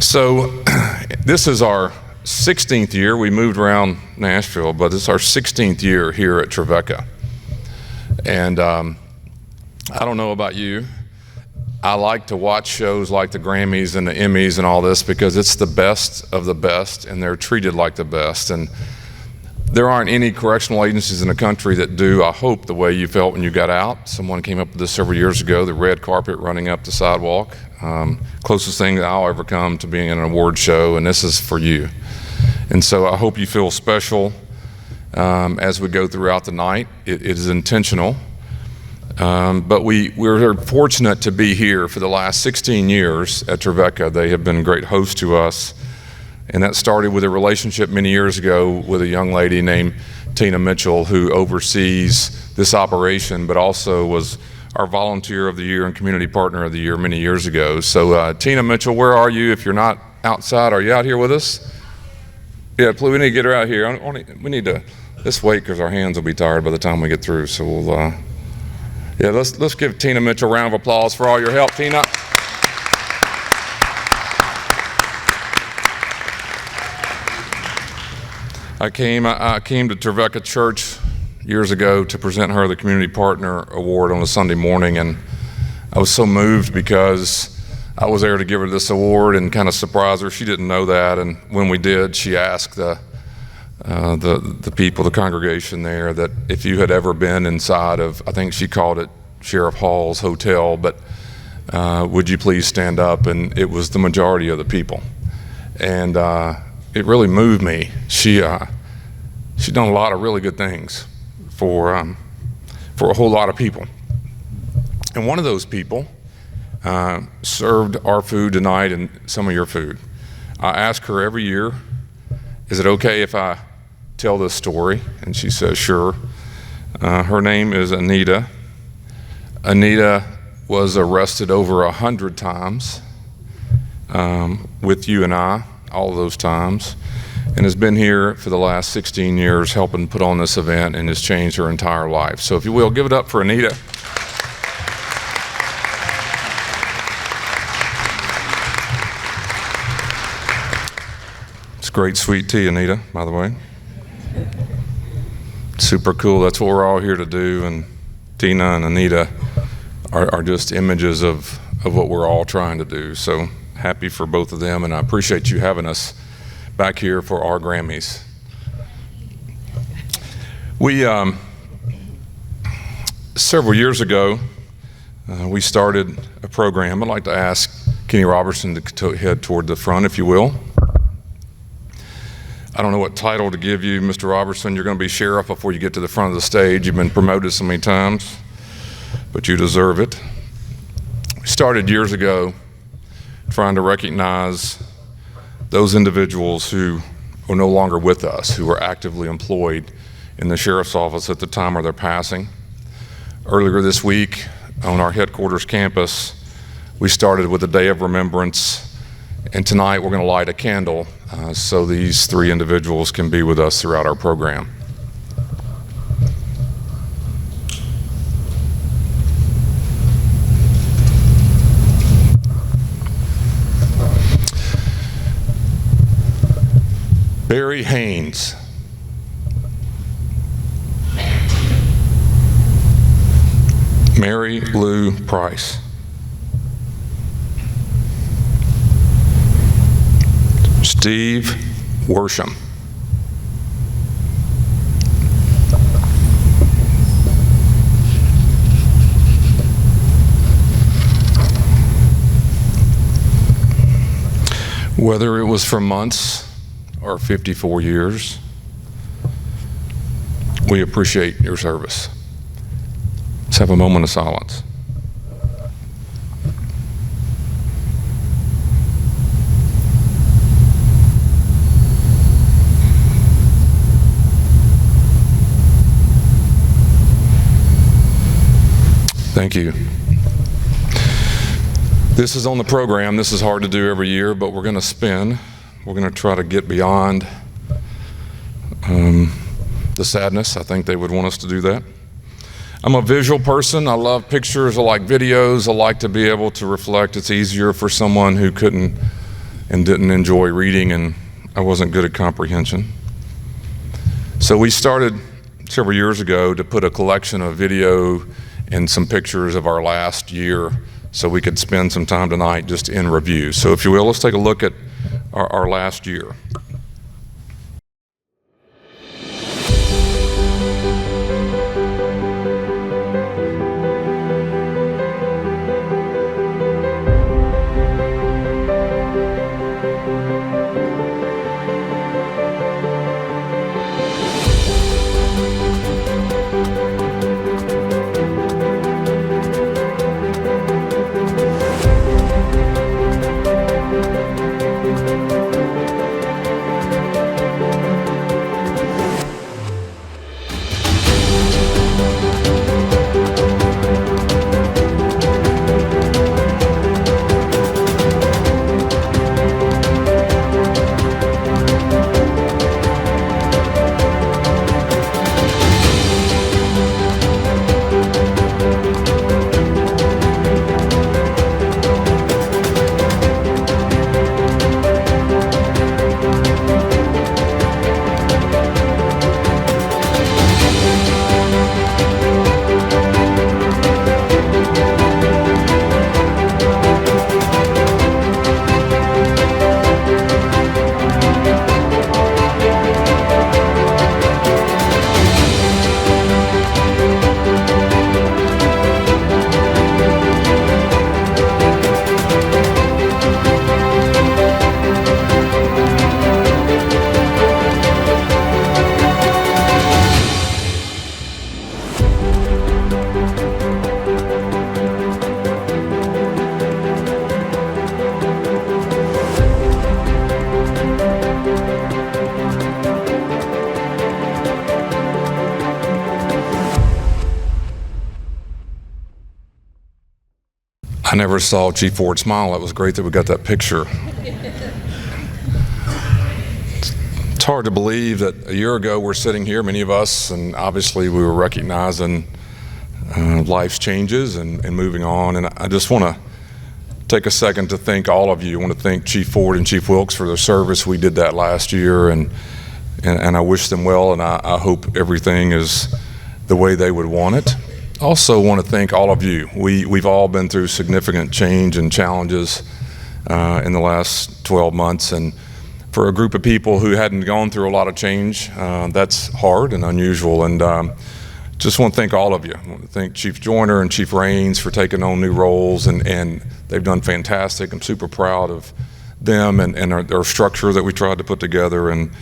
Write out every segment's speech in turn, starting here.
So this is our 16th year. We moved around Nashville, but it's our 16th year here at Trevecca. And I don't know about you. I like to watch shows like the Grammys and the Emmys and all this because it's the best of the best and they're treated like the best. And there aren't any correctional agencies in the country that do, I hope, the way you felt when you got out. Someone came up with this several years ago, the red carpet running up the sidewalk. Closest thing that I'll ever come to being in an award show, and this is for you. And so I hope you feel special as we go throughout the night. It is intentional. But we're fortunate to be here for the last 16 years at Trevecca. They have been great hosts to us. And that started with a relationship many years ago with a young lady named Tina Mitchell, who oversees this operation, but also was our Volunteer of the Year and Community Partner of the Year many years ago. So Tina Mitchell, where are you? If you're not outside, are you out here with us? Yeah, please, we need to get her out here. We need to, let's wait because our hands will be tired by the time we get through. So we'll, yeah, let's give Tina Mitchell a round of applause for all your help, Tina. I came to Trevecca Church years ago to present her the Community Partner Award on a Sunday morning, and I was so moved because I was there to give her this award and kind of surprise her. She didn't know that, and when we did, she asked the people, the congregation there, that if you had ever been inside of, I think she called it Sheriff Hall's hotel, but would you please stand up? And it was the majority of the people, and it really moved me. She's done a lot of really good things for a whole lot of people. And one of those people served our food tonight and some of your food. I ask her every year, is it okay if I tell this story? And she says, sure. Her name is Anita. Anita was arrested over 100 times with you and I, all of those times, and has been here for the last 16 years helping put on this event and has changed her entire life. So if you will, give it up for Anita. It's great sweet tea, Anita, by the way. Super cool. That's what we're all here to do, and Tina and Anita are just images of what we're all trying to do. So happy for both of them, and I appreciate you having us back here for our Grammys. We, several years ago, we started a program. I'd like to ask Kenny Robertson to head toward the front, if you will. I don't know what title to give you, Mr. Robertson. You're going to be sheriff before you get to the front of the stage. You've been promoted so many times, but you deserve it. We started years ago trying to recognize those individuals who are no longer with us, who are actively employed in the sheriff's office at the time of their passing. Earlier this week on our headquarters campus, we started with a day of remembrance, and tonight we're going to light a candle so these three individuals can be with us throughout our program. Barry Haynes. Mary Lou Price. Steve Worsham. Whether it was for months or 54 years, we appreciate your service. Let's have a moment of silence. Thank you. This is on the program. This is hard to do every year, but we're going to spin. We're going to try to get beyond the sadness. I think they would want us to do that. I'm a visual person. I love pictures. I like videos. I like to be able to reflect. It's easier for someone who couldn't and didn't enjoy reading, and I wasn't good at comprehension. So we started several years ago to put a collection of video and some pictures of our last year so we could spend some time tonight just in review. So if you will, let's take a look at our last year. I never saw Chief Ford smile. It was great that we got that picture. It's hard to believe that a year ago we're sitting here, many of us, and obviously we were recognizing life's changes and moving on. And I just want to take a second to thank all of you. I want to thank Chief Ford and Chief Wilkes for their service. We did that last year, and I wish them well, and I hope everything is the way they would want it. Also want to thank all of you. We've all been through significant change and challenges in the last 12 months, and for a group of people who hadn't gone through a lot of change, that's hard and unusual, and just want to thank all of you. I want to thank Chief Joyner and Chief Raines for taking on new roles, and they've done fantastic. I'm super proud of them and their structure that we tried to put together, and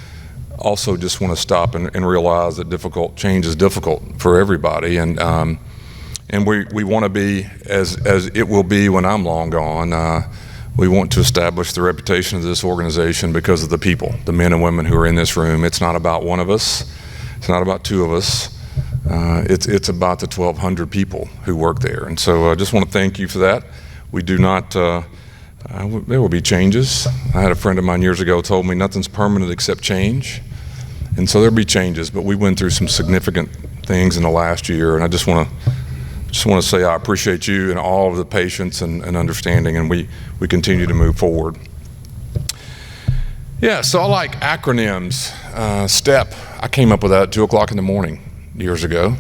also just want to stop and realize that difficult change is difficult for everybody, and we want to be as it will be when I'm long gone. We want to establish the reputation of this organization because of the people, the men and women who are in this room. It's not about one of us. It's not about two of us. It's about the 1,200 people who work there, and so I just want to thank you for that. We do not. There will be changes. I had a friend of mine years ago told me nothing's permanent except change. And so there'll be changes, but we went through some significant things in the last year, and I just want to say I appreciate you and all of the patience and understanding, and we continue to move forward. Yeah, so I like acronyms. STEP, I came up with that at 2 o'clock in the morning years ago.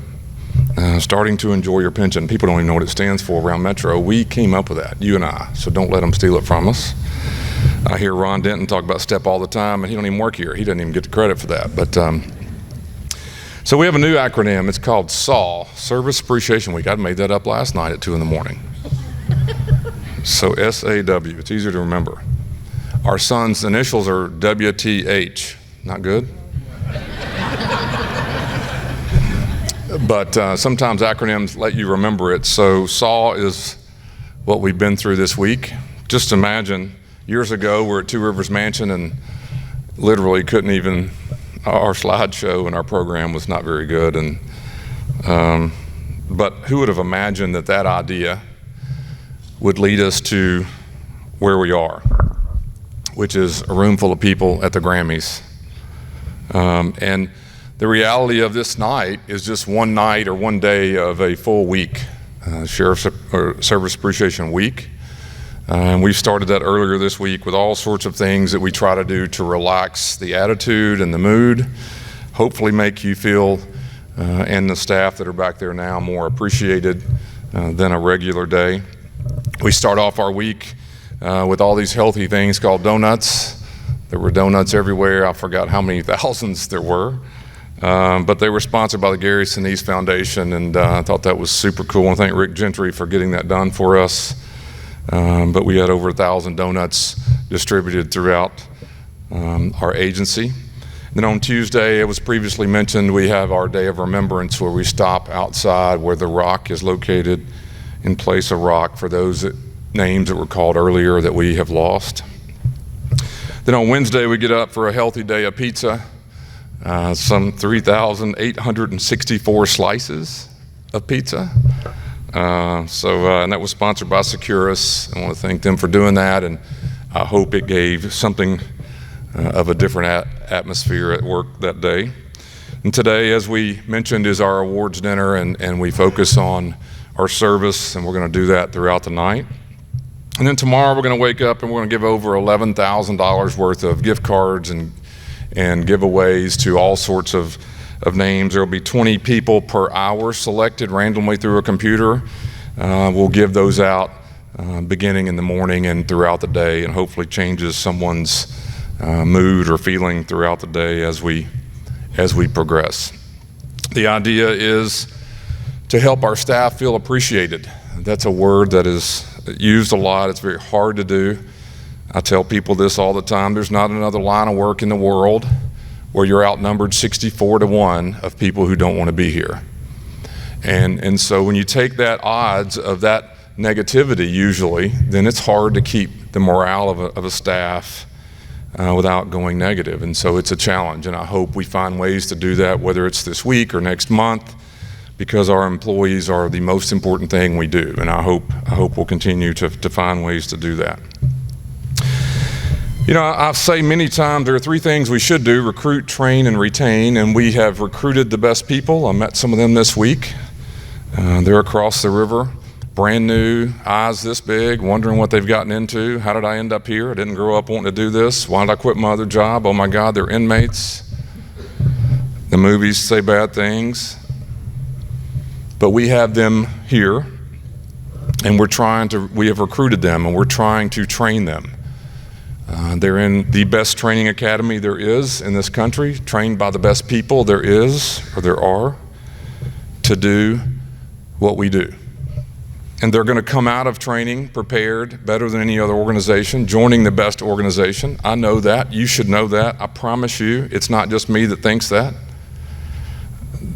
Starting to enjoy your pension. People don't even know what it stands for around Metro. We came up with that, you and I, so don't let them steal it from us. I hear Ron Denton talk about STEP all the time, and he don't even work here. He doesn't even get the credit for that. But so we have a new acronym. It's called SAW, Service Appreciation Week. I made that up last night at 2 in the morning. So SAW, it's easier to remember. Our son's initials are WTH. Not good? But sometimes acronyms let you remember it. So SAW is what we've been through this week. Just imagine, years ago we're at Two Rivers Mansion and literally couldn't even, our slideshow and our program was not very good. And but who would have imagined that that idea would lead us to where we are, which is a room full of people at the Grammys. And the reality of this night is just one night or one day of a full week, Service Appreciation Week. And we've started that earlier this week with all sorts of things that we try to do to relax the attitude and the mood, hopefully make you feel, and the staff that are back there now, more appreciated than a regular day. We start off our week with all these healthy things called donuts. There were donuts everywhere. I forgot how many thousands there were. But they were sponsored by the Gary Sinise Foundation, and I thought that was super cool. I thank Rick Gentry for getting that done for us. But we had over 1,000 donuts distributed throughout our agency. Then on Tuesday, it was previously mentioned, we have our Day of Remembrance where we stop outside where the rock is located in place of rock for those names that were called earlier that we have lost. Then on Wednesday, we get up for a healthy day of pizza, some 3,864 slices of pizza. And that was sponsored by Securus. I want to thank them for doing that, and I hope it gave something of a different atmosphere at work that day. And today, as we mentioned, is our awards dinner, and we focus on our service, and we're going to do that throughout the night. And then tomorrow we're going to wake up and we're going to give over $11,000 worth of gift cards and giveaways to all sorts of names. There will be 20 people per hour selected randomly through a computer. We'll give those out beginning in the morning and throughout the day, and hopefully changes someone's mood or feeling throughout the day as we progress. The idea is to help our staff feel appreciated. That's a word that is used a lot. It's very hard to do. I tell people this all the time. There's not another line of work in the world where you're outnumbered 64-1 of people who don't want to be here. And so when you take that odds of that negativity usually, then it's hard to keep the morale of a staff without going negative. And so it's a challenge, and I hope we find ways to do that, whether it's this week or next month, because our employees are the most important thing we do. And I hope we'll continue to find ways to do that. You know, I've said many times there are three things we should do: recruit, train, and retain. And we have recruited the best people. I met some of them this week. They're across the river, brand new, eyes this big, wondering what they've gotten into. How did I end up here? I didn't grow up wanting to do this. Why did I quit my other job? Oh my God, they're inmates. The movies say bad things. But we have them here, and we have recruited them, and we're trying to train them. They're in the best training academy there is in this country, trained by the best people there are, to do what we do. And they're going to come out of training prepared better than any other organization, joining the best organization. I know that. You should know that. I promise you, it's not just me that thinks that.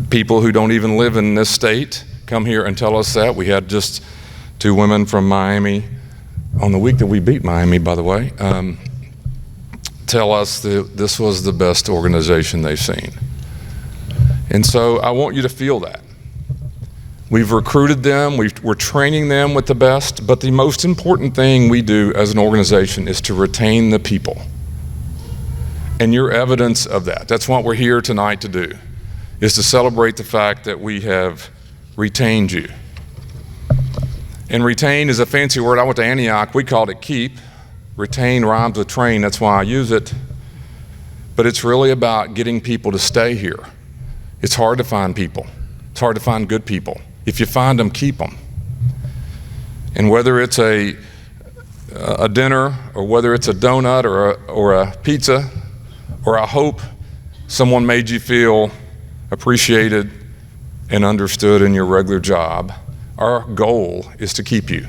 People who don't even live in this state come here and tell us that. We had just 2 women from Miami on the week that we beat Miami, by the way, tell us that this was the best organization they've seen. And so I want you to feel that. We've recruited them, we're training them with the best, but the most important thing we do as an organization is to retain the people. And you're evidence of that. That's what we're here tonight to do, is to celebrate the fact that we have retained you. And retain is a fancy word. I went to Antioch, we called it keep. Retain rhymes with train, that's why I use it. But it's really about getting people to stay here. It's hard to find people. It's hard to find good people. If you find them, keep them. And whether it's a dinner, or whether it's a donut or a pizza, or I hope someone made you feel appreciated and understood in your regular job, our goal is to keep you.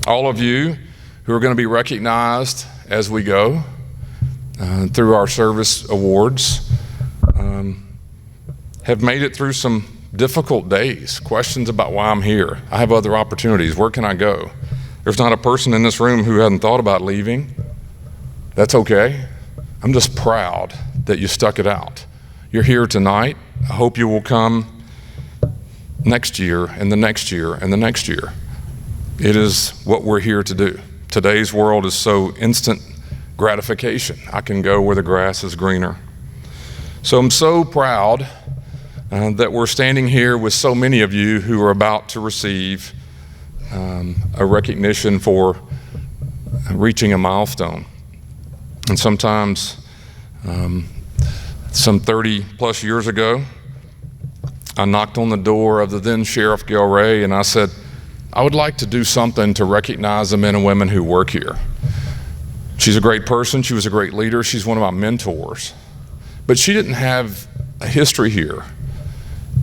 All of you who are going to be recognized as we go through our service awards have made it through some difficult days, questions about why I'm here. I have other opportunities. Where can I go? There's not a person in this room who hasn't thought about leaving. That's okay. I'm just proud that you stuck it out. You're here tonight. I hope you will come next year and the next year and the next year. It is what we're here to do. Today's world is so instant gratification. I can go where the grass is greener. So I'm so proud that we're standing here with so many of you who are about to receive a recognition for reaching a milestone. And sometimes, some 30 plus years ago, I knocked on the door of the then Sheriff Gail Ray, and I said, I would like to do something to recognize the men and women who work here. She's a great person, she was a great leader, she's one of my mentors, but she didn't have a history here.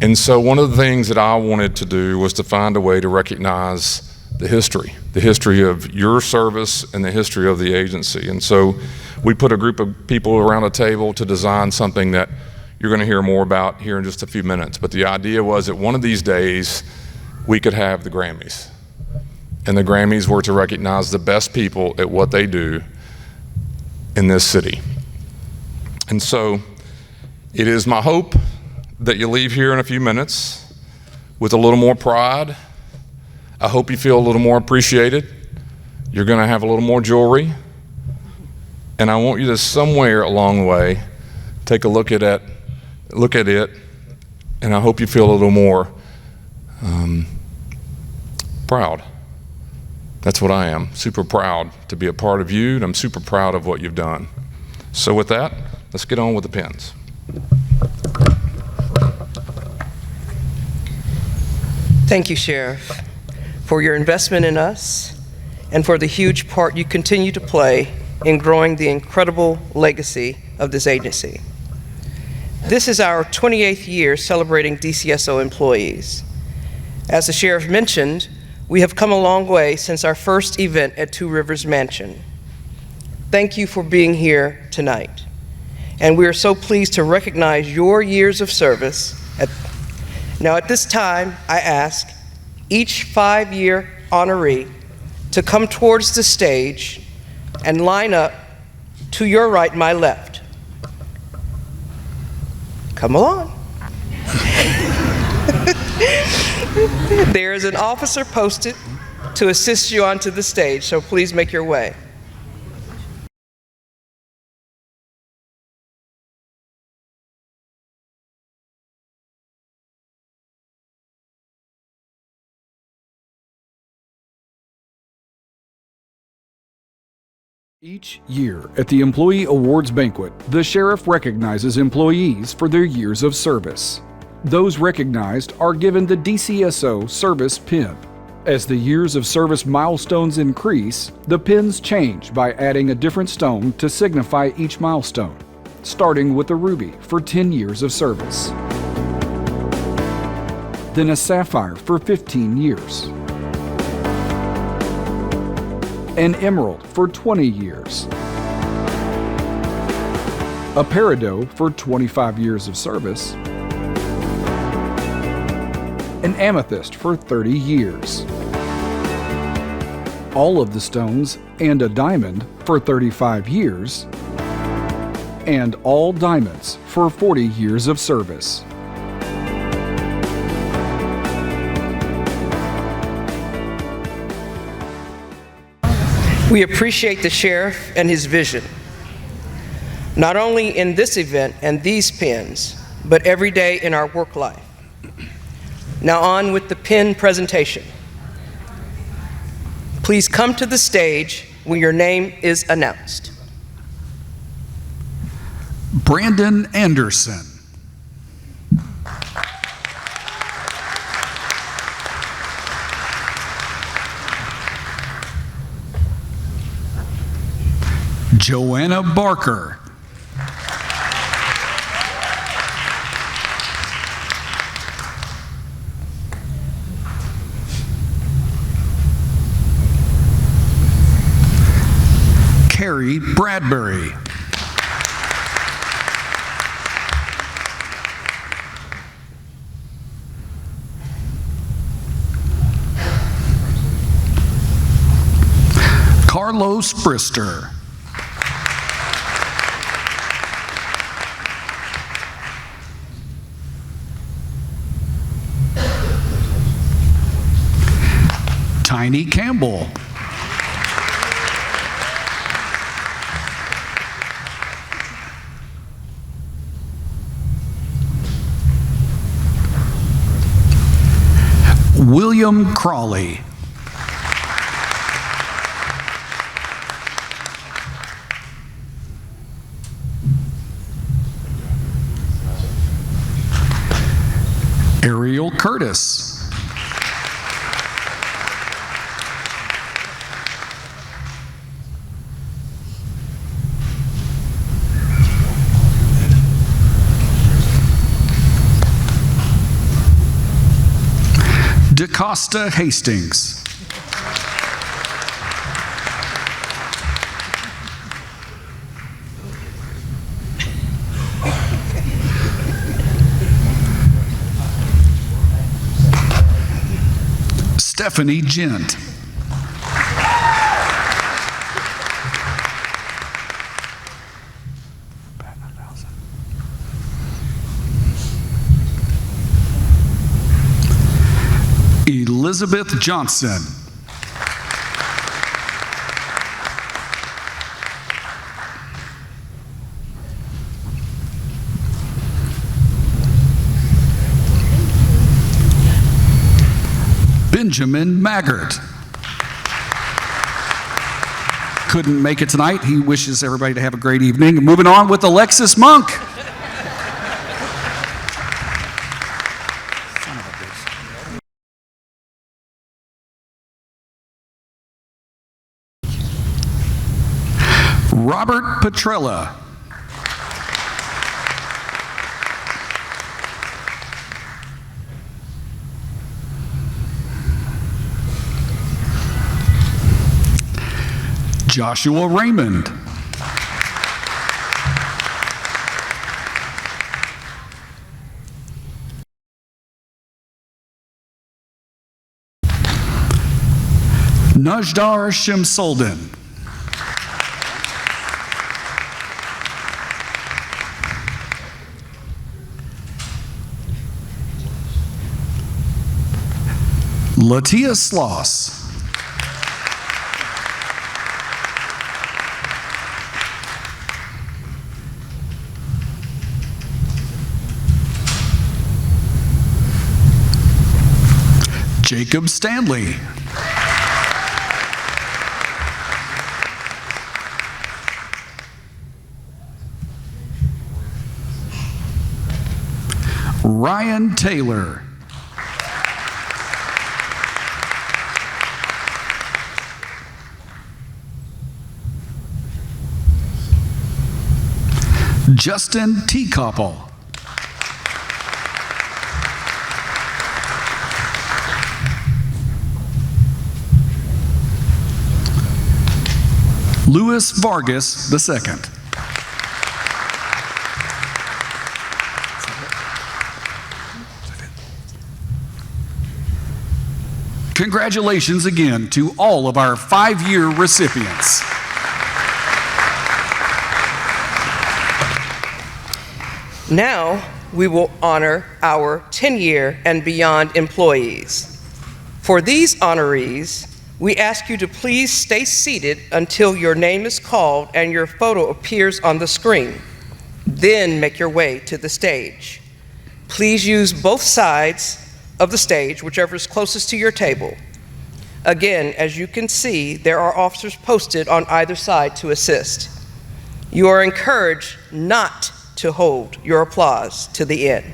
And so one of the things that I wanted to do was to find a way to recognize the history of your service and the history of the agency. And so we put a group of people around a table to design something that you're going to hear more about here in just a few minutes. But the idea was that one of these days we could have the Grammys. And the Grammys were to recognize the best people at what they do in this city. And so it is my hope that you leave here in a few minutes with a little more pride. I hope you feel a little more appreciated. You're going to have a little more jewelry. And I want you to somewhere along the way take a look at it, and I hope you feel a little more proud. That's what I am, super proud to be a part of you, and I'm super proud of what you've done. So with that, let's get on with the pins. Thank you, Sheriff, for your investment in us and for the huge part you continue to play in growing the incredible legacy of this agency. This is our 28th year celebrating DCSO employees. As the Sheriff mentioned, we have come a long way since our first event at Two Rivers Mansion. Thank you for being here tonight. And we are so pleased to recognize your years of service. Now at this time, I ask each 5-year honoree to come towards the stage and line up to your right, my left. Come along. There is an officer posted to assist you onto the stage, so please make your way. Each year at the Employee Awards Banquet, the Sheriff recognizes employees for their years of service. Those recognized are given the DCSO Service Pin. As the years of service milestones increase, the pins change by adding a different stone to signify each milestone, starting with a ruby for 10 years of service, then a sapphire for 15 years, an emerald for 20 years, a peridot for 25 years of service, an amethyst for 30 years, all of the stones and a diamond for 35 years, and all diamonds for 40 years of service. We appreciate the Sheriff and his vision, not only in this event and these pins, but every day in our work life. Now on with the pin presentation. Please come to the stage when your name is announced. Brandon Anderson. Joanna Barker. Carrie Bradbury. Carlos Brister. Tiny Campbell. William Crawley. Ariel Curtis. DeCosta Hastings. Stephanie Gent. Elizabeth Johnson. Benjamin Maggart. Couldn't make it tonight. He wishes everybody to have a great evening. Moving on with Alexis Monk. Robert Petrella. Joshua Raymond. Najdar Shimsolden. Latia Sloss. Jacob Stanley. Ryan Taylor. Justin Teakoppel. Louis Vargas II. Congratulations again to all of our 5-year recipients. Now, we will honor our 10-year and beyond employees. For these honorees, we ask you to please stay seated until your name is called and your photo appears on the screen. Then make your way to the stage. Please use both sides of the stage, whichever is closest to your table. Again, as you can see, there are officers posted on either side to assist. You are encouraged not to hold your applause to the end.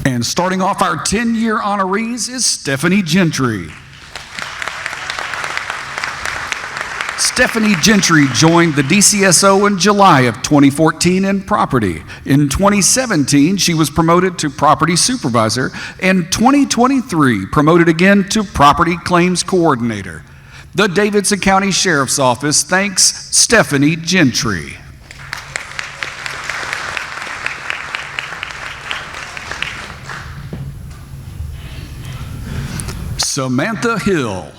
And starting off our 10-year honorees is Stephanie Gentry. Stephanie Gentry joined the DCSO in July of 2014 in property. In 2017, she was promoted to property supervisor, and 2023 promoted again to property claims coordinator. The Davidson County Sheriff's Office thanks Stephanie Gentry. Samantha Hill.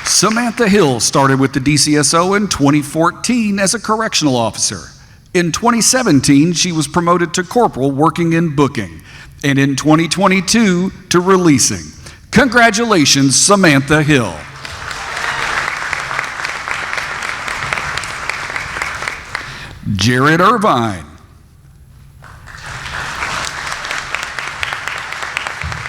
Samantha Hill started with the DCSO in 2014 as a correctional officer. In 2017, she was promoted to corporal working in booking, and in 2022 to releasing. Congratulations, Samantha Hill. Jared Irvine.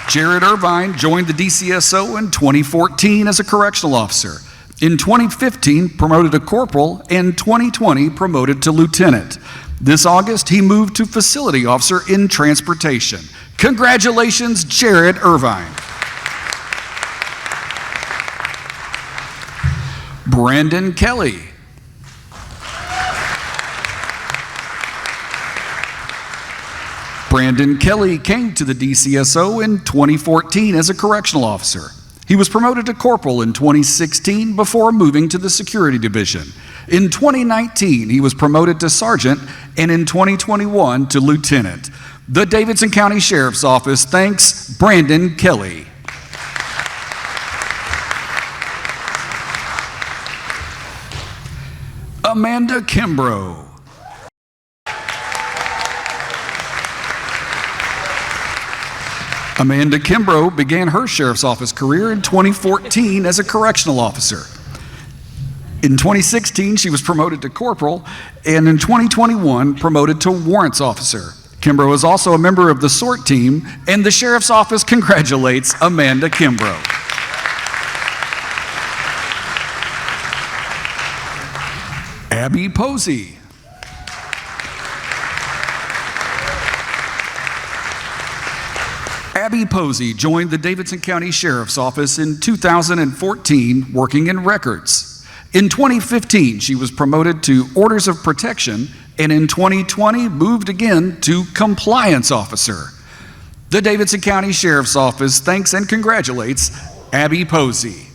Jared Irvine joined the DCSO in 2014 as a correctional officer. In 2015, promoted to corporal, and 2020, promoted to lieutenant. This August, he moved to facility officer in transportation. Congratulations, Jared Irvine. Brandon Kelly. Brandon Kelly came to the DCSO in 2014 as a correctional officer. He was promoted to corporal in 2016 before moving to the security division. In 2019, he was promoted to sergeant, and in 2021 to lieutenant. The Davidson County Sheriff's Office thanks Brandon Kelly. Amanda Kimbrough. Amanda Kimbrough began her Sheriff's Office career in 2014 as a correctional officer. In 2016, she was promoted to corporal, and in 2021, promoted to warrants officer. Kimbrough is also a member of the SORT team, and the Sheriff's Office congratulates Amanda Kimbrough. Abby Posey. Abby Posey joined the Davidson County Sheriff's Office in 2014, working in records. In 2015, she was promoted to Orders of Protection, and in 2020, moved again to Compliance Officer. The Davidson County Sheriff's Office thanks and congratulates Abby Posey.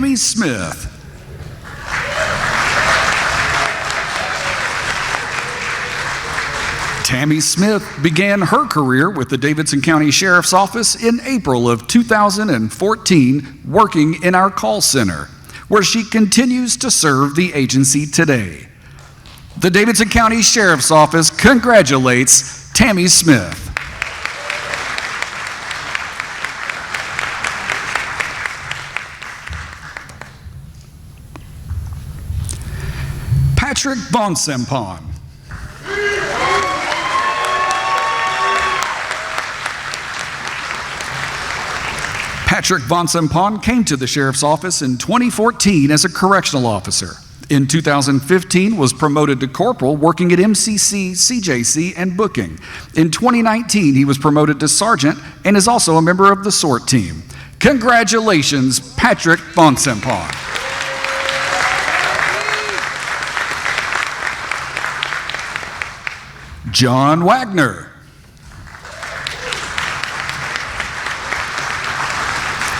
Tammy Smith. Tammy Smith began her career with the Davidson County Sheriff's Office in April of 2014, working in our call center, where she continues to serve the agency today. The Davidson County Sheriff's Office congratulates Tammy Smith. Patrick Von Sempon. Patrick Von Sempon came to the Sheriff's Office in 2014 as a correctional officer. In 2015, was promoted to corporal, working at MCC, CJC, and booking. In 2019, he was promoted to sergeant and is also a member of the SORT team. Congratulations, Patrick Von Sempon. John Wagner.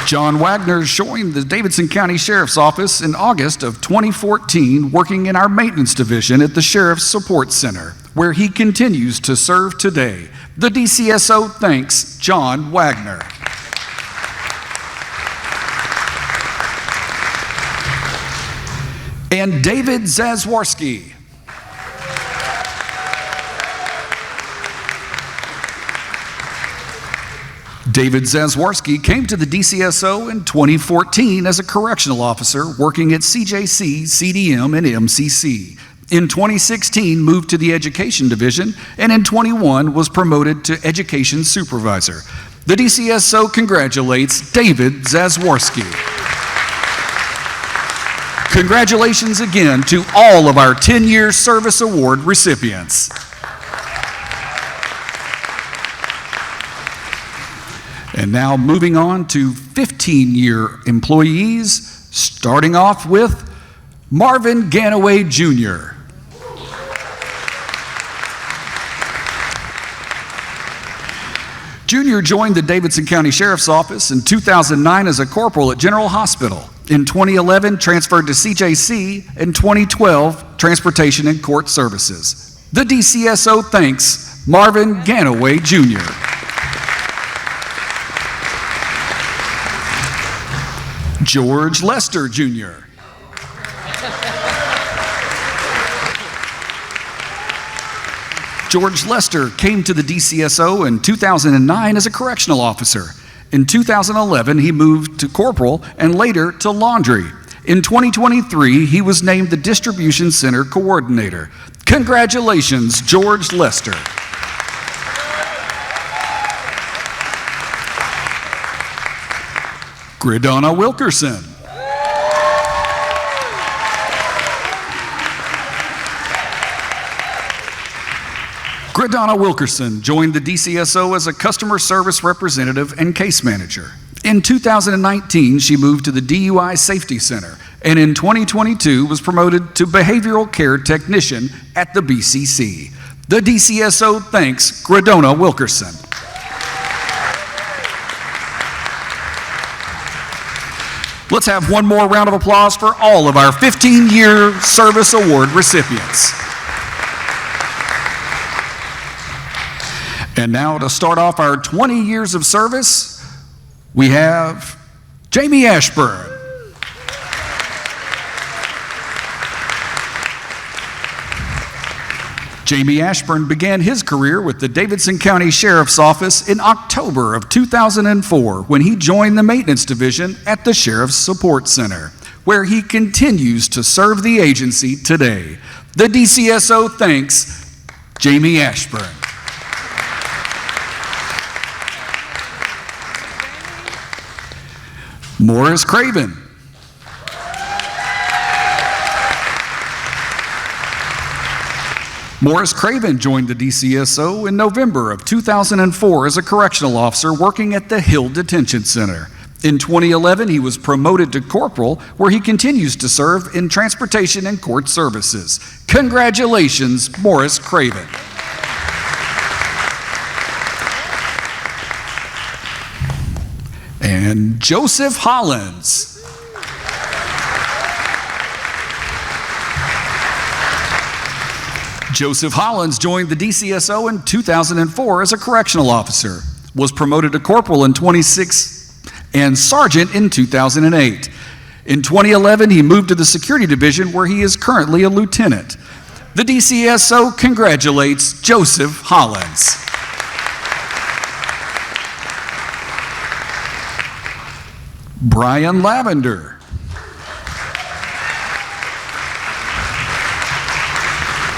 John Wagner joined the Davidson County Sheriff's Office in August of 2014, working in our maintenance division at the Sheriff's Support Center, where he continues to serve today. The DCSO thanks John Wagner. And David Zazwarski. David Zazwarski came to the DCSO in 2014 as a correctional officer working at CJC, CDM, and MCC. In 2016, moved to the Education Division, and in 21 was promoted to Education Supervisor. The DCSO congratulates David Zazwarski. Congratulations again to all of our 10-year service award recipients. And now moving on to 15-year employees, starting off with Marvin Ganaway Jr. Jr. joined the Davidson County Sheriff's Office in 2009 as a corporal at General Hospital. In 2011, transferred to CJC. In 2012, Transportation and Court Services. The DCSO thanks Marvin Ganaway Jr. George Lester Jr. George Lester came to the DCSO in 2009 as a correctional officer. In 2011, he moved to corporal and later to laundry. In 2023, he was named the Distribution Center Coordinator. Congratulations, George Lester. Gridonna Wilkerson. Gridonna Wilkerson joined the DCSO as a customer service representative and case manager. In 2019, she moved to the DUI Safety Center, and in 2022 was promoted to behavioral care technician at the BCC. The DCSO thanks Gridonna Wilkerson. Let's have one more round of applause for all of our 15-year service award recipients. And now to start off our 20 years of service, we have Jamie Ashburn. Jamie Ashburn began his career with the Davidson County Sheriff's Office in October of 2004 when he joined the maintenance division at the Sheriff's Support Center, where he continues to serve the agency today. The DCSO thanks Jamie Ashburn. Morris Craven. Morris Craven joined the DCSO in November of 2004 as a correctional officer working at the Hill Detention Center. In 2011, he was promoted to corporal, where he continues to serve in transportation and court services. Congratulations, Morris Craven. And Joseph Hollins. Joseph Hollins joined the DCSO in 2004 as a correctional officer, was promoted to corporal in 2006 and sergeant in 2008. In 2011, he moved to the security division where he is currently a lieutenant. The DCSO congratulates Joseph Hollins. Brian Lavender.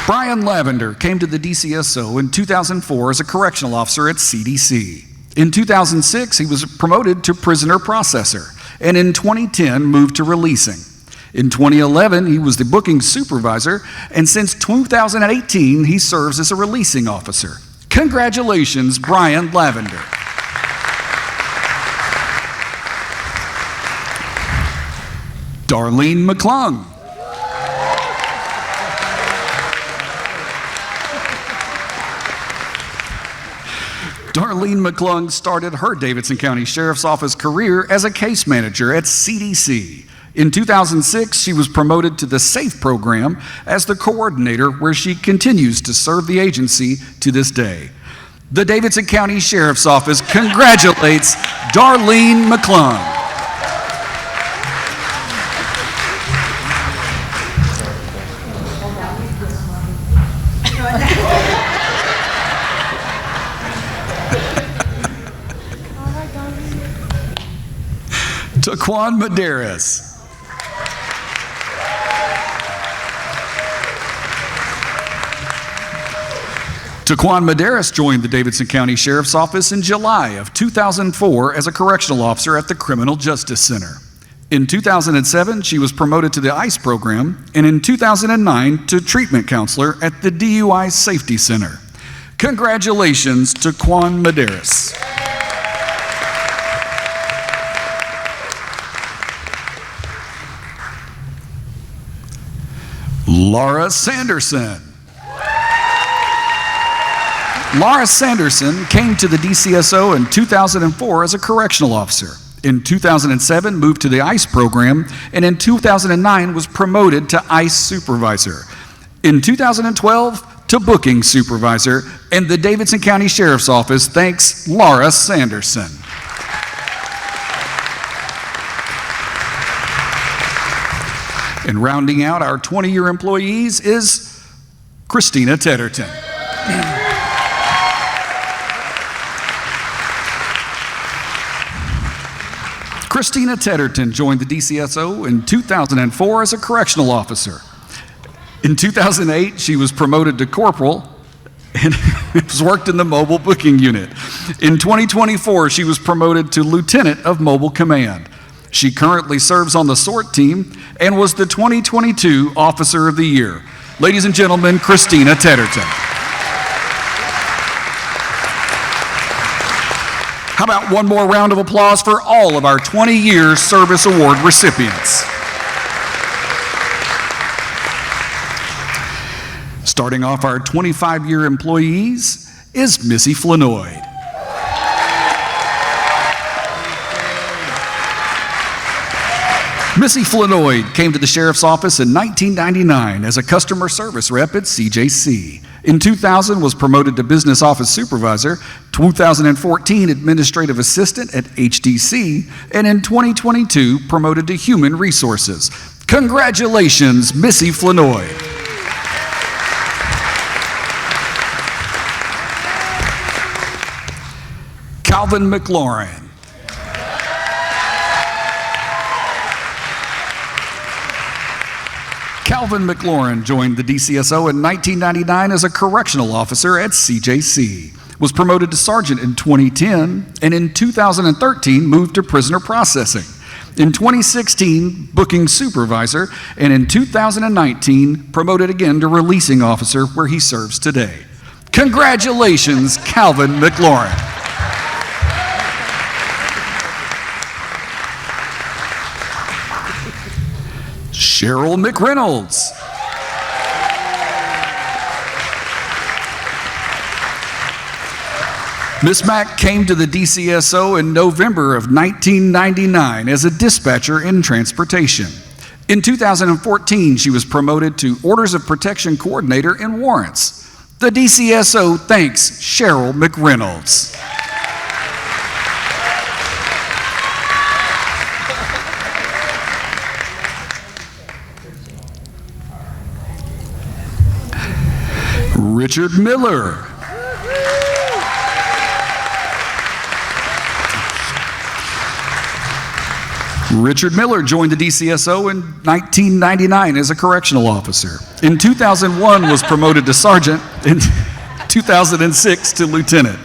Brian Lavender came to the DCSO in 2004 as a correctional officer at CDC. In 2006, he was promoted to prisoner processor, and in 2010 moved to releasing. In 2011, he was the booking supervisor, and since 2018, he serves as a releasing officer. Congratulations, Brian Lavender. Darlene McClung. Darlene McClung started her Davidson County Sheriff's Office career as a case manager at CDC. In 2006, she was promoted to the SAFE program as the coordinator, where she continues to serve the agency to this day. The Davidson County Sheriff's Office congratulates Darlene McClung. Taquan Medeiros. Taquan Medeiros joined the Davidson County Sheriff's Office in July of 2004 as a correctional officer at the Criminal Justice Center. In 2007, she was promoted to the ICE program, and in 2009 to treatment counselor at the DUI Safety Center. Congratulations to Taquan Medeiros. Laura Sanderson. Laura Sanderson came to the DCSO in 2004 as a correctional officer. In 2007, moved to the ICE program, and in 2009 was promoted to ICE supervisor. In 2012, to booking supervisor, and the Davidson County Sheriff's Office thanks Laura Sanderson. And rounding out our 20-year employees is Christina Tedderton. Christina Tedderton joined the DCSO in 2004 as a correctional officer. In 2008, she was promoted to corporal and has worked in the mobile booking unit. In 2024, she was promoted to lieutenant of mobile command. She currently serves on the SORT team and was the 2022 Officer of the Year. Ladies and gentlemen, Christina Tedderton. How about one more round of applause for all of our 20-year service award recipients? Starting off our 25-year employees is Missy Flanoid. Missy Flanoid came to the Sheriff's Office in 1999 as a customer service rep at CJC. In 2000, was promoted to Business Office Supervisor, 2014 Administrative Assistant at HDC, and in 2022 promoted to Human Resources. Congratulations, Missy Flanoid. Calvin McLaurin. Calvin McLaurin joined the DCSO in 1999 as a correctional officer at CJC, was promoted to sergeant in 2010, and in 2013 moved to prisoner processing. In 2016, booking supervisor, and in 2019, promoted again to releasing officer, where he serves today. Congratulations, Calvin McLaurin. Cheryl McReynolds. Miss Mack came to the DCSO in November of 1999 as a dispatcher in transportation. In 2014, she was promoted to Orders of Protection Coordinator in warrants. The DCSO thanks Cheryl McReynolds. Richard Miller. Richard Miller joined the DCSO in 1999 as a correctional officer. In 2001 was promoted to sergeant, in 2006 to lieutenant.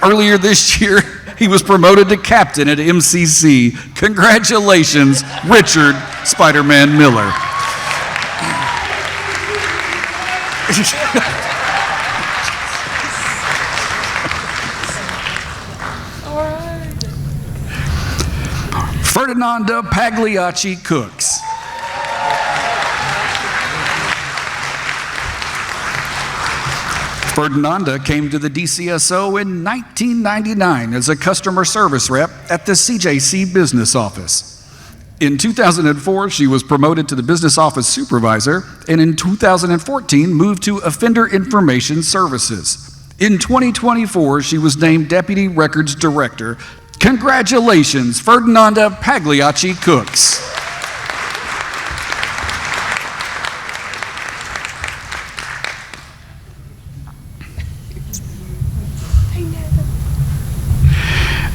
Earlier this year, he was promoted to captain at MCC. Congratulations, Richard Spider-Man Miller. Ferdinanda Pagliacci Cooks. Ferdinanda came to the DCSO in 1999 as a customer service rep at the CJC Business Office. In 2004, she was promoted to the Business Office Supervisor, and in 2014 moved to Offender Information Services. In 2024, she was named Deputy Records Director. Congratulations, Ferdinanda Pagliacci Cooks.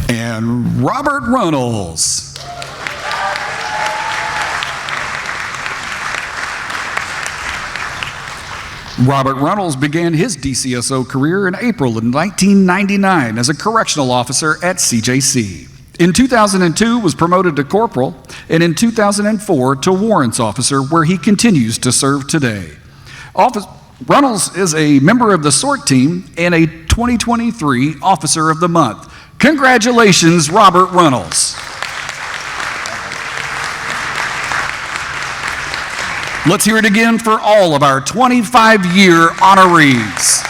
And Robert Runnels. Robert Runnels began his DCSO career in April of 1999 as a correctional officer at CJC. In 2002 was promoted to corporal, and in 2004 to warrants officer, where he continues to serve today. Runnels is a member of the SORT team and a 2023 Officer of the Month. Congratulations, Robert Runnels. Let's hear it again for all of our 25-year honorees.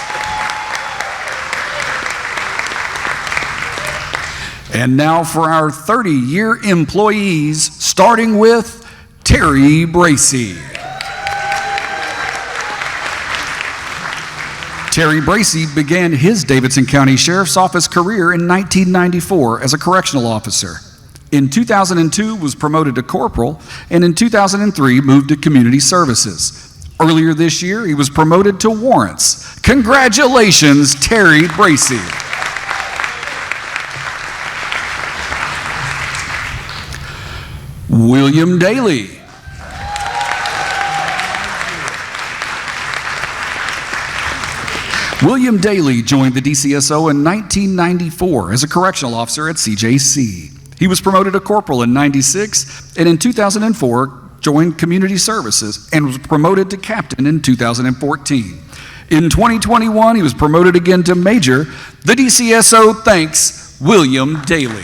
And now for our 30-year employees, starting with Terry Bracey. Terry Bracey began his Davidson County Sheriff's Office career in 1994 as a correctional officer. In 2002 was promoted to corporal, and in 2003 moved to community services. Earlier this year, he was promoted to warrants. Congratulations, Terry Bracey. William Daly. William Daly joined the DCSO in 1994 as a correctional officer at CJC. He was promoted to corporal in 96 and in 2004 joined community services and was promoted to captain in 2014. In 2021, he was promoted again to major. The DCSO thanks William Daly.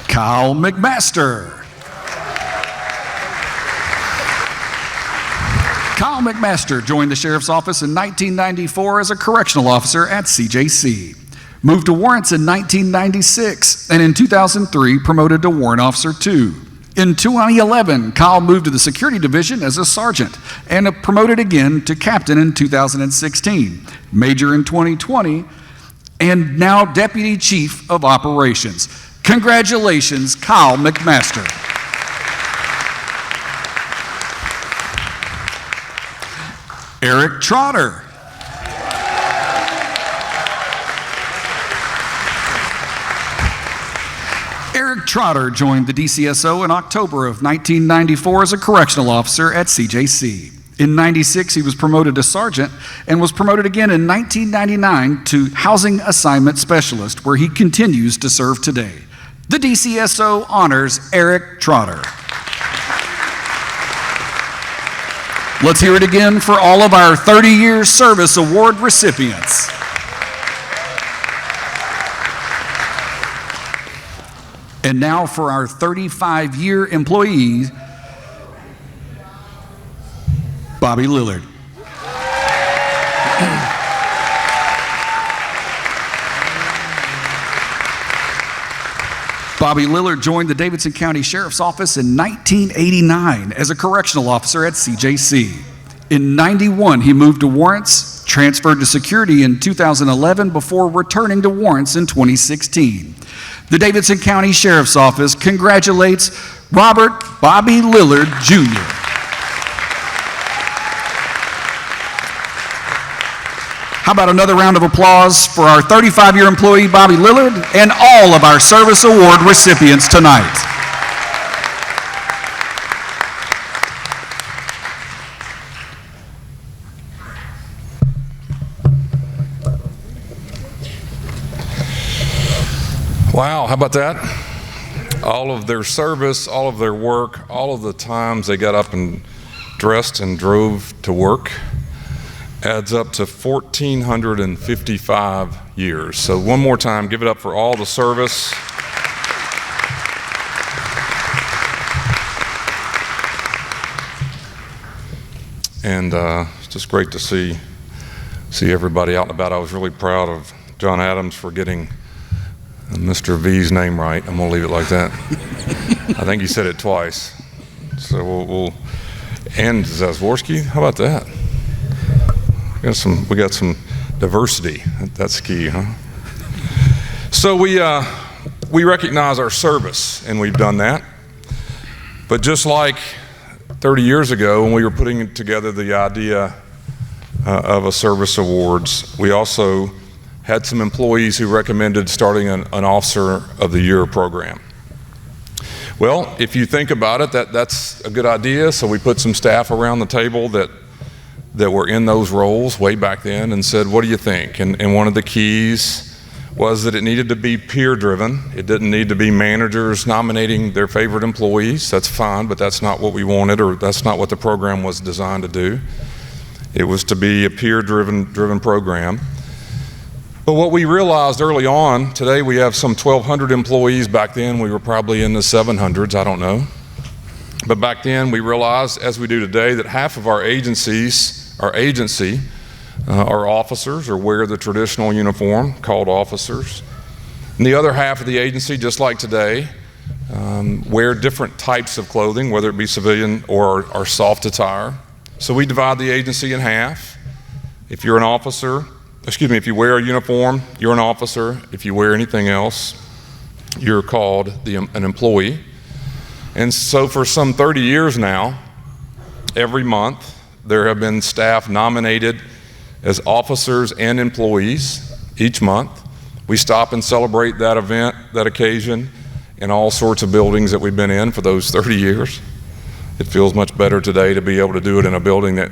Kyle McMaster. Kyle McMaster joined the Sheriff's Office in 1994 as a correctional officer at CJC. Moved to warrants in 1996, and in 2003 promoted to Warrant Officer 2. In 2011, Kyle moved to the Security Division as a sergeant and promoted again to captain in 2016, major in 2020, and now Deputy Chief of Operations. Congratulations, Kyle McMaster. Eric Trotter. Eric Trotter joined the DCSO in October of 1994 as a correctional officer at CJC. In 96, he was promoted to sergeant and was promoted again in 1999 to housing assignment specialist, where he continues to serve today. The DCSO honors Eric Trotter. Let's hear it again for all of our 30-year service award recipients. And now for our 35-year employee, Bobby Lillard. Bobby Lillard joined the Davidson County Sheriff's Office in 1989 as a correctional officer at CJC. In 91, he moved to warrants, transferred to security in 2011 before returning to warrants in 2016. The Davidson County Sheriff's Office congratulates Robert Bobby Lillard, Jr. How about another round of applause for our 35-year employee, Bobby Lillard, and all of our service award recipients tonight. Wow, how about that? All of their service, all of their work, all of the times they got up and dressed and drove to work adds up to 1,455 years. So one more time, give it up for all the service. And it's just great to see everybody out and about. I was really proud of John Adams for getting Mr. V's name right. I'm gonna leave it like that. I think he said it twice. So we'll and Zazworsky, how about that? We got some diversity. That's key, huh? So we recognize our service, and we've done that. But just like 30 years ago, when we were putting together the idea of a service awards, we also had some employees who recommended starting an Officer of the Year program. Well, if you think about it, that's a good idea. So we put some staff around the table that were in those roles way back then and said, what do you think? And one of the keys was that it needed to be peer-driven. It didn't need to be managers nominating their favorite employees. That's fine, but that's not what we wanted, or that's not what the program was designed to do. It was to be a peer-driven program. But what we realized early on, today we have some 1,200 employees. Back then we were probably in the 700s, I don't know. But back then we realized, as we do today, that half of our agency, our officers, or wear the traditional uniform called officers. And the other half of the agency, just like today, wear different types of clothing, whether it be civilian or soft attire. So we divide the agency in half. If you're an officer, if you wear a uniform, you're an officer. If you wear anything else, you're called an employee. And so for some 30 years now, every month, there have been staff nominated as officers and employees each month We stop and celebrate that event, that occasion, in all sorts of buildings that we've been in for those 30 years. It feels much better today to be able to do it in a building that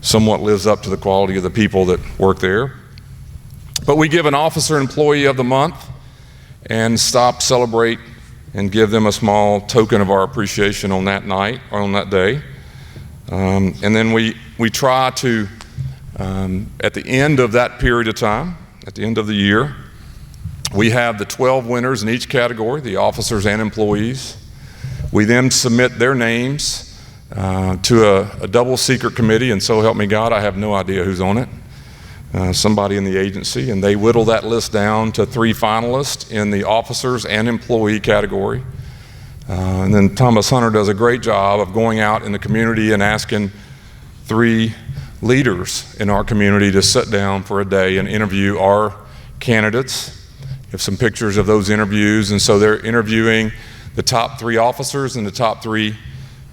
somewhat lives up to the quality of the people that work there. But we give an officer employee of the month and stop, celebrate, and give them a small token of our appreciation on that night, or on that day. And then we try to, at the end of that period of time, at the end of the year, we have the 12 winners in each category, the officers and employees. We then submit their names to a double secret committee, and so help me God, I have no idea who's on it. Somebody in the agency, and they whittle that list down to 3 finalists in the officers and employee category. And then Thomas Hunter does a great job of going out in the community and asking 3 leaders in our community to sit down for a day and interview our candidates. We have some pictures of those interviews, and so they're interviewing the top 3 officers and the top 3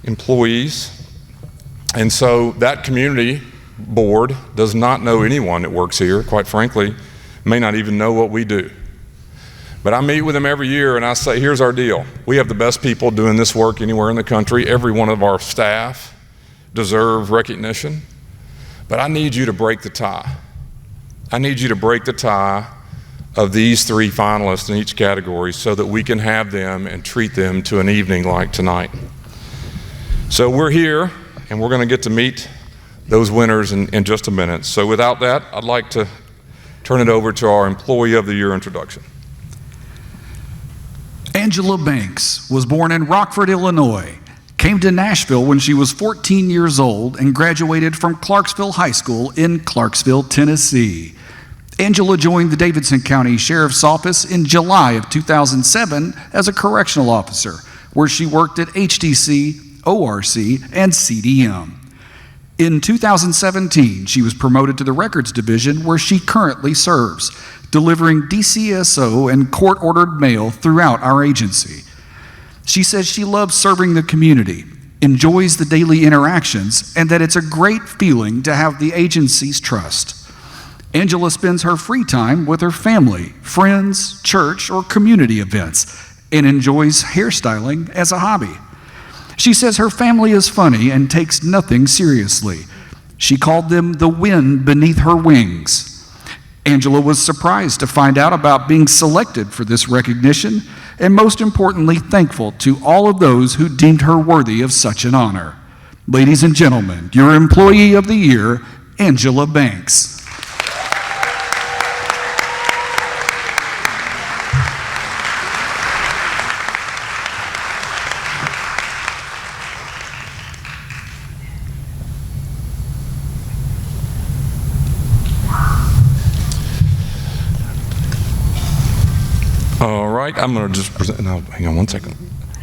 employees. And so that community board does not know anyone that works here, quite frankly, may not even know what we do. But I meet with them every year and I say, here's our deal. We have the best people doing this work anywhere in the country. Every one of our staff deserve recognition. But I need you to break the tie. I need you to break the tie of these 3 finalists in each category so that we can have them and treat them to an evening like tonight. So we're here and we're going to get to meet those winners in just a minute. So without that, I'd like to turn it over to our Employee of the Year introduction. Angela Banks was born in Rockford, Illinois, came to Nashville when she was 14 years old, and graduated from Clarksville High School in Clarksville, Tennessee. Angela joined the Davidson County Sheriff's Office in July of 2007 as a correctional officer, where she worked at HDC, ORC, and CDM. In 2017, she was promoted to the Records Division, where she currently serves, delivering DCSO and court-ordered mail throughout our agency. She says she loves serving the community, enjoys the daily interactions, and that it's a great feeling to have the agency's trust. Angela spends her free time with her family, friends, church, or community events, and enjoys hairstyling as a hobby. She says her family is funny and takes nothing seriously. She called them the wind beneath her wings. Angela was surprised to find out about being selected for this recognition, and most importantly, thankful to all of those who deemed her worthy of such an honor. Ladies and gentlemen, your Employee of the Year, Angela Banks. I'm going to just present, no, hang on one second.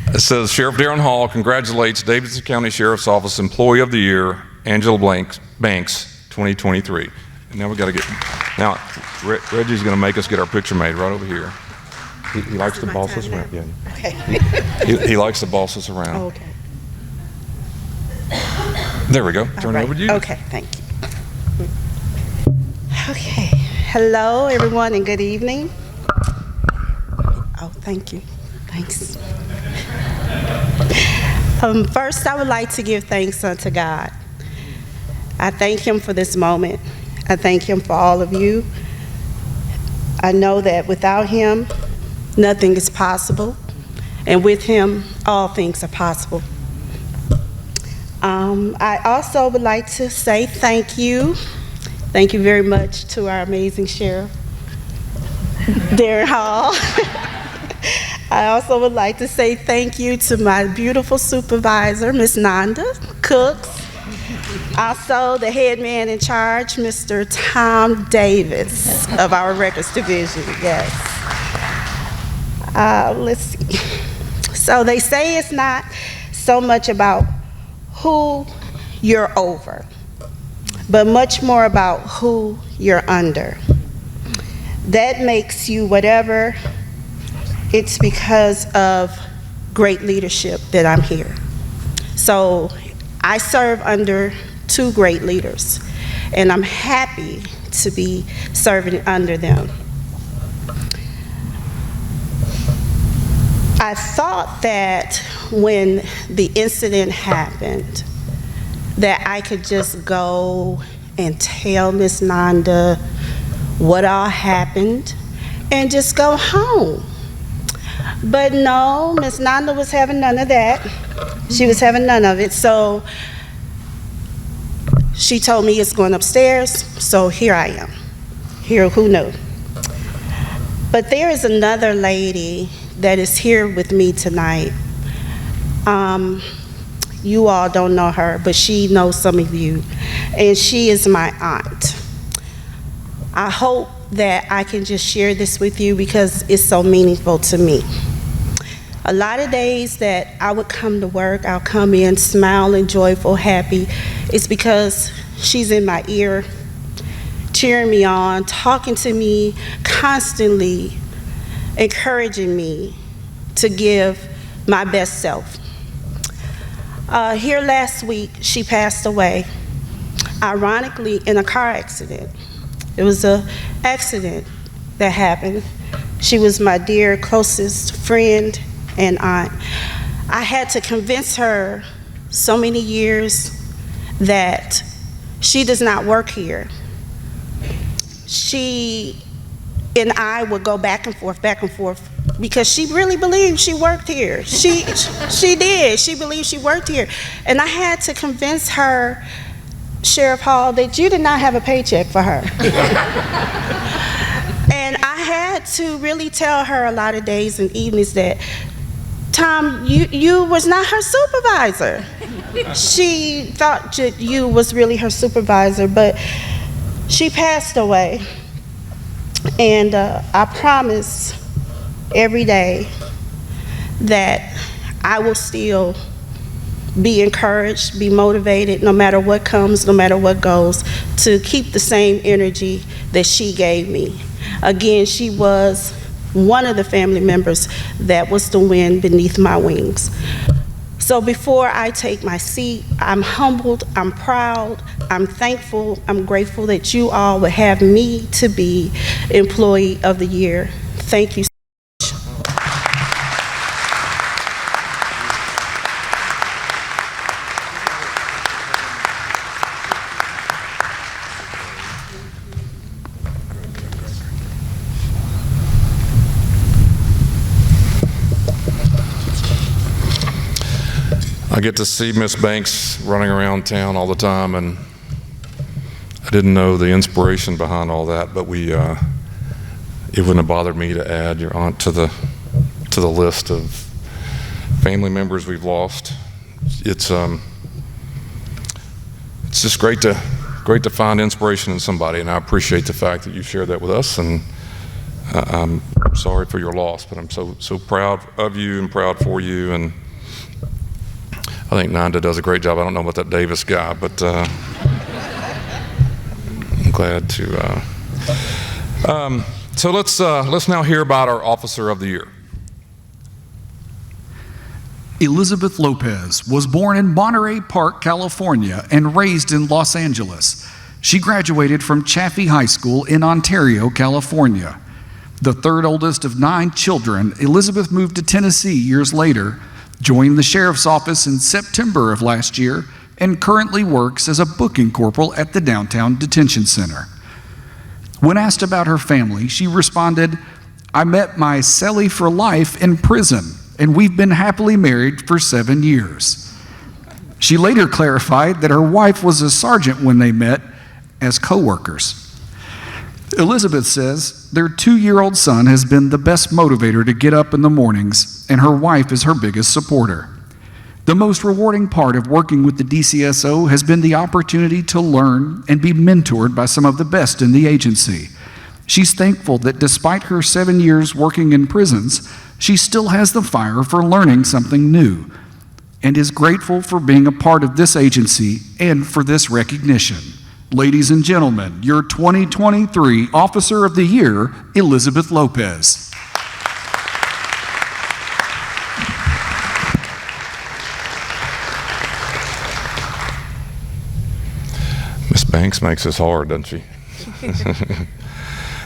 It says, Sheriff Darren Hall congratulates Davidson County Sheriff's Office Employee of the Year, Angela Banks, 2023. And now we got to get, now Reggie's going to make us get our picture made right over here. He likes to boss us around. Yeah. Okay. He likes to boss us around. Oh, okay. There we go. Turn it over to you. Okay, thank you. Okay. Hello, everyone, and good evening. Oh, thank you. Thanks. First, I would like to give thanks unto God. I thank Him for this moment. I thank Him for all of you. I know that without Him, nothing is possible, and with Him, all things are possible. I also would like to say thank you. Thank you very much to our amazing Sheriff, Darren Hall. I also would like to say thank you to my beautiful supervisor, Ms. Nanda Cooks. Also, the head man in charge, Mr. Tom Davis of our Records Division, yes. Let's see. So they say it's not so much about who you're over, but much more about who you're under. That makes you whatever. It's because of great leadership that I'm here. So I serve under 2 great leaders, and I'm happy to be serving under them. I thought that when the incident happened, that I could just go and tell Miss Nanda what all happened and just go home. But no, Miss Nanda was having none of that. She was having none of it. So she told me it's going upstairs, so here I am. Here, who knew? But there is another lady that is here with me tonight. You all don't know her, but she knows some of you, and she is my aunt. I hope that I can just share this with you because it's so meaningful to me. A lot of days that I would come to work, I'll come in smiling, joyful, happy. It's because she's in my ear, cheering me on, talking to me, constantly encouraging me to give my best self. Here last week, she passed away, ironically, in a car accident. It was an accident that happened. She was my dear, closest friend and aunt. I had to convince her so many years that she does not work here. She and I would go back and forth, because she really believed she worked here. She did. She believed she worked here. And I had to convince her, Sheriff Hall, that you did not have a paycheck for her. And I had to really tell her a lot of days and evenings that, Tom, you was not her supervisor. She thought that you was really her supervisor, but she passed away. And I promise every day that I will still be encouraged, be motivated, no matter what comes, no matter what goes, to keep the same energy that she gave me. Again, she was one of the family members that was the wind beneath my wings. So before I take my seat, I'm humbled, I'm proud, I'm thankful, I'm grateful that you all would have me to be Employee of the Year. Thank you. I get to see Miss Banks running around town all the time, and I didn't know the inspiration behind all that, but it wouldn't have bothered me to add your aunt to the list of family members we've lost. It's just great to find inspiration in somebody, and I appreciate the fact that you shared that with us. And I'm sorry for your loss, but I'm so proud of you and proud for you. And I think Nanda does a great job. I don't know about that Davis guy, but I'm glad to. So let's now hear about our Officer of the Year. Elizabeth Lopez was born in Monterey Park, California, and raised in Los Angeles. She graduated from Chaffee High School in Ontario, California. The third oldest of 9 children, Elizabeth moved to Tennessee years later, joined the sheriff's office in September of last year, and currently works as a booking corporal at the downtown detention center. When asked about her family, she responded, "I met my cellie for life in prison, and we've been happily married for 7 years." She later clarified that her wife was a sergeant when they met as co-workers. Elizabeth says their 2-year-old son has been the best motivator to get up in the mornings, and her wife is her biggest supporter. The most rewarding part of working with the DCSO has been the opportunity to learn and be mentored by some of the best in the agency. She's thankful that despite her 7 years working in prisons, she still has the fire for learning something new, and is grateful for being a part of this agency and for this recognition. Ladies and gentlemen, your 2023 Officer of the Year, Elizabeth Lopez. Miss Banks makes this hard, doesn't she?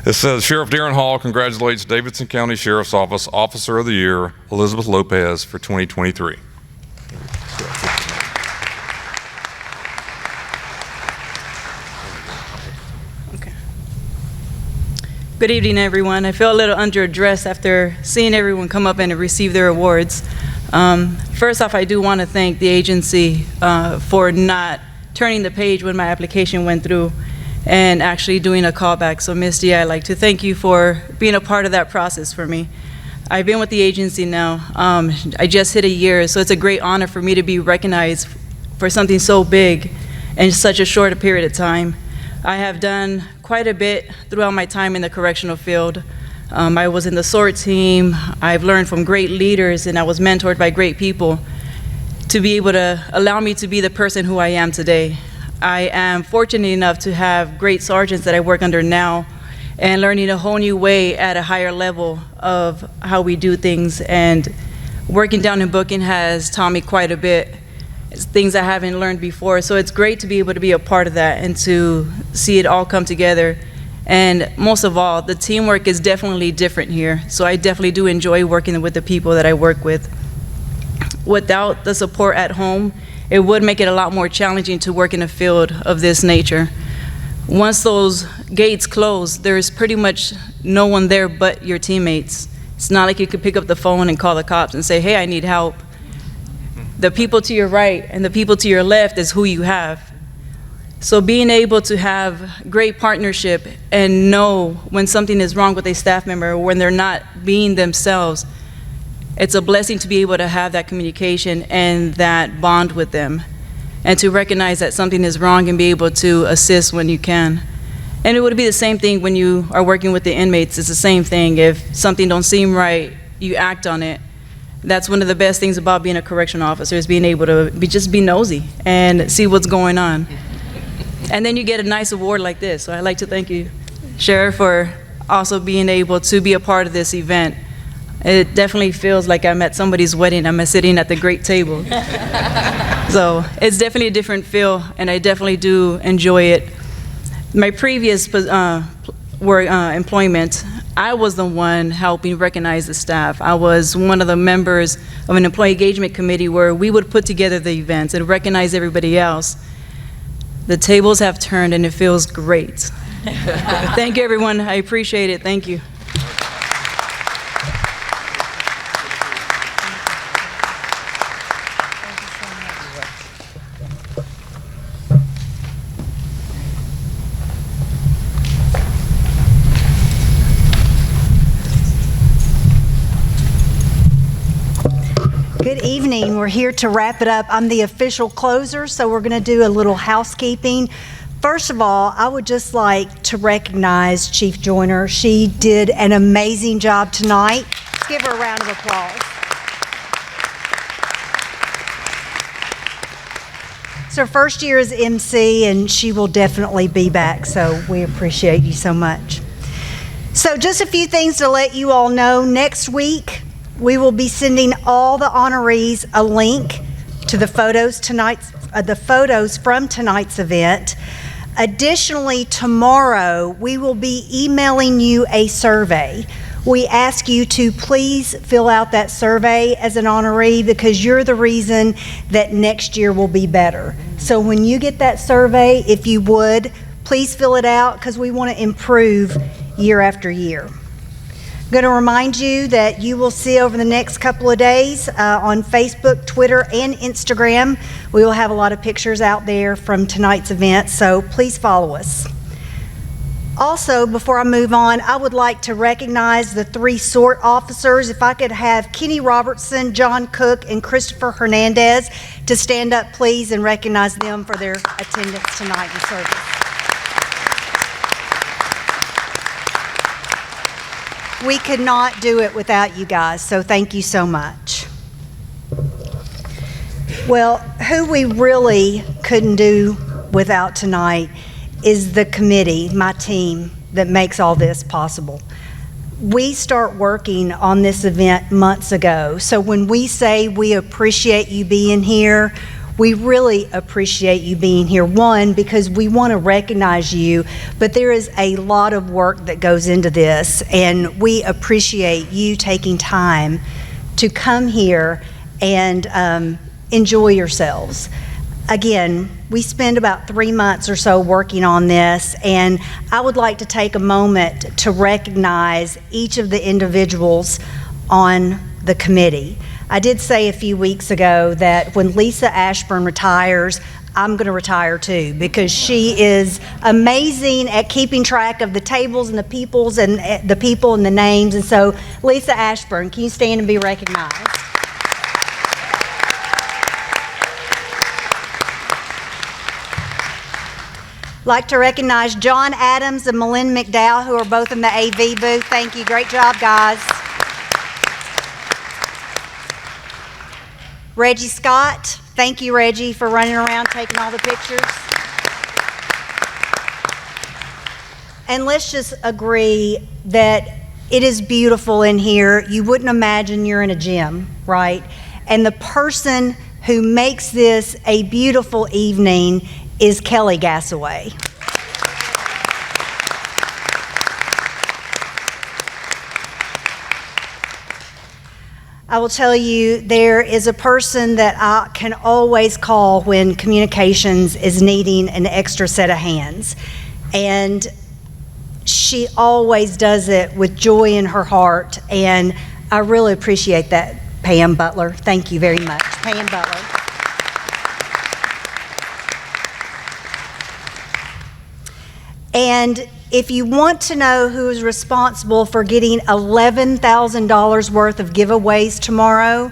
It says, Sheriff Darren Hall congratulates Davidson County Sheriff's Office Officer of the Year, Elizabeth Lopez, for 2023. Good evening, everyone. I feel a little underdressed after seeing everyone come up and receive their awards. First off, I do want to thank the agency for not turning the page when my application went through and actually doing a callback. So, Ms. D, I'd like to thank you for being a part of that process for me. I've been with the agency now. I just hit a year, so it's a great honor for me to be recognized for something so big in such a short period of time. I have done quite a bit throughout my time in the correctional field. I was in the SORT team. I've learned from great leaders, and I was mentored by great people to be able to allow me to be the person who I am today. I am fortunate enough to have great sergeants that I work under now and learning a whole new way at a higher level of how we do things. And working down in booking has taught me quite a bit. It's things I haven't learned before. So it's great to be able to be a part of that and to see it all come together. And most of all, the teamwork is definitely different here. So I definitely do enjoy working with the people that I work with. Without the support at home, it would make it a lot more challenging to work in a field of this nature. Once those gates close, there's pretty much no one there but your teammates. It's not like you could pick up the phone and call the cops and say, hey, I need help. The people to your right and the people to your left is who you have. So being able to have great partnership and know when something is wrong with a staff member or when they're not being themselves, it's a blessing to be able to have that communication and that bond with them and to recognize that something is wrong and be able to assist when you can. And it would be the same thing when you are working with the inmates. It's the same thing. If something don't seem right, you act on it. That's one of the best things about being a correctional officer is being able to just be nosy and see what's going on. And then you get a nice award like this. So I'd like to thank you, Sheriff, for also being able to be a part of this event. It definitely feels like I'm at somebody's wedding. I'm sitting at the great table. So it's definitely a different feel, and I definitely do enjoy it. My previous employment, I was the one helping recognize the staff. I was one of the members of an employee engagement committee where we would put together the events and recognize everybody else. The tables have turned and it feels great. Thank you, everyone. I appreciate it. Thank you. Good evening. We're here to wrap it up. I'm the official closer, so we're going to do a little housekeeping. First of all, I would just like to recognize Chief Joyner. She did an amazing job tonight. Let's give her a round of applause. It's her first year as MC, and she will definitely be back, so we appreciate you so much. So just a few things to let you all know. Next week, we will be sending all the honorees a link to the photos from tonight's event. Additionally, tomorrow we will be emailing you a survey. We ask you to please fill out that survey as an honoree because you're the reason that next year will be better. So when you get that survey, if you would, please fill it out because we want to improve year after year. I'm going to remind you that you will see over the next couple of days on Facebook, Twitter, and Instagram, we will have a lot of pictures out there from tonight's event, so please follow us. Also, before I move on, I would like to recognize the 3 SORT officers. If I could have Kenny Robertson, John Cook, and Christopher Hernandez to stand up, please, and recognize them for their attendance tonight in service. We could not do it without you guys, so thank you so much. Well, who we really couldn't do without tonight is the committee, my team, that makes all this possible. We start working on this event months ago, so when we say we appreciate you being here, We really appreciate you being here. One, because we want to recognize you, but there is a lot of work that goes into this, and we appreciate you taking time to come here and enjoy yourselves. Again, we spend about 3 months or so working on this, and I would like to take a moment to recognize each of the individuals on the committee. I did say a few weeks ago that when Lisa Ashburn retires, I'm going to retire too, because she is amazing at keeping track of the tables and the people and the names. And so, Lisa Ashburn, can you stand and be recognized? Like to recognize John Adams and Malin McDowell, who are both in the AV booth. Thank you. Great job, guys. Reggie Scott. Thank you, Reggie, for running around taking all the pictures. And let's just agree that it is beautiful in here. You wouldn't imagine you're in a gym, right? And the person who makes this a beautiful evening is Kelly Gassaway. I will tell you, there is a person that I can always call when communications is needing an extra set of hands. And she always does it with joy in her heart, and I really appreciate that, Pam Butler. Thank you very much, Pam Butler. And if you want to know who is responsible for getting $11,000 worth of giveaways tomorrow,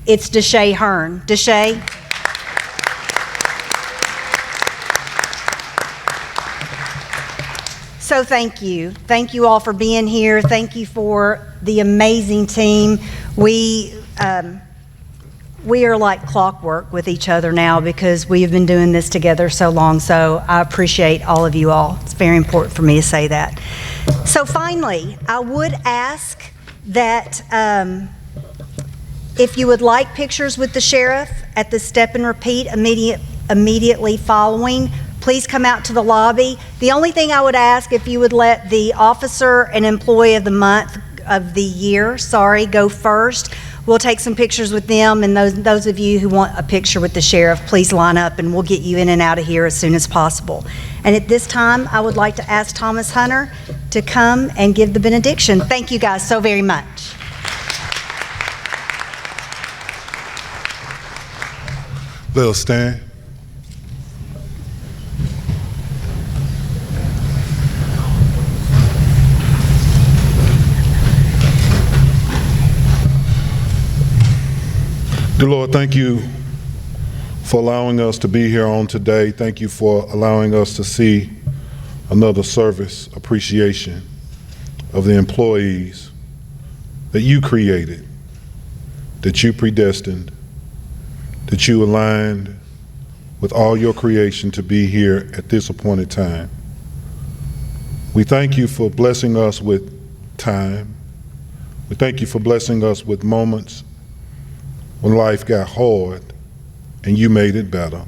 it's Deshae Hearn. Deshae? So thank you. Thank you all for being here. Thank you for the amazing team. We are like clockwork with each other now because we have been doing this together so long, so I appreciate all of you all. It's very important for me to say that. So finally, I would ask that if you would like pictures with the sheriff at the step and repeat immediately following, please come out to the lobby. The only thing I would ask, if you would let the officer and employee of the month of the year, go first. We'll take some pictures with them, and those of you who want a picture with the sheriff, please line up and we'll get you in and out of here as soon as possible. And at this time, I would like to ask Thomas Hunter to come and give the benediction. Thank you guys so very much. Let us stand. Dear Lord, thank you for allowing us to be here on today. Thank you for allowing us to see another service appreciation of the employees that you created, that you predestined, that you aligned with all your creation to be here at this appointed time. We thank you for blessing us with time. We thank you for blessing us with moments when life got hard and you made it better.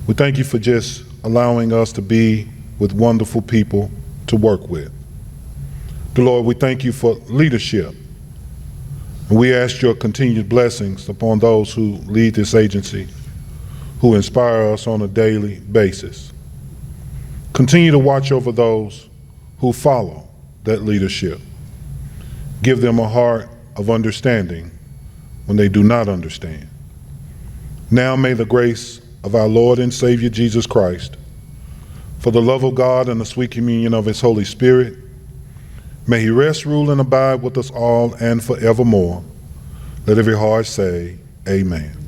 We thank you for just allowing us to be with wonderful people to work with. Dear Lord, we thank you for leadership. And we ask your continued blessings upon those who lead this agency, who inspire us on a daily basis. Continue to watch over those who follow that leadership. Give them a heart of understanding when they do not understand. Now may the grace of our Lord and Savior Jesus Christ, for the love of God and the sweet communion of his Holy Spirit, may he rest, rule, and abide with us all and forevermore. Let every heart say, Amen.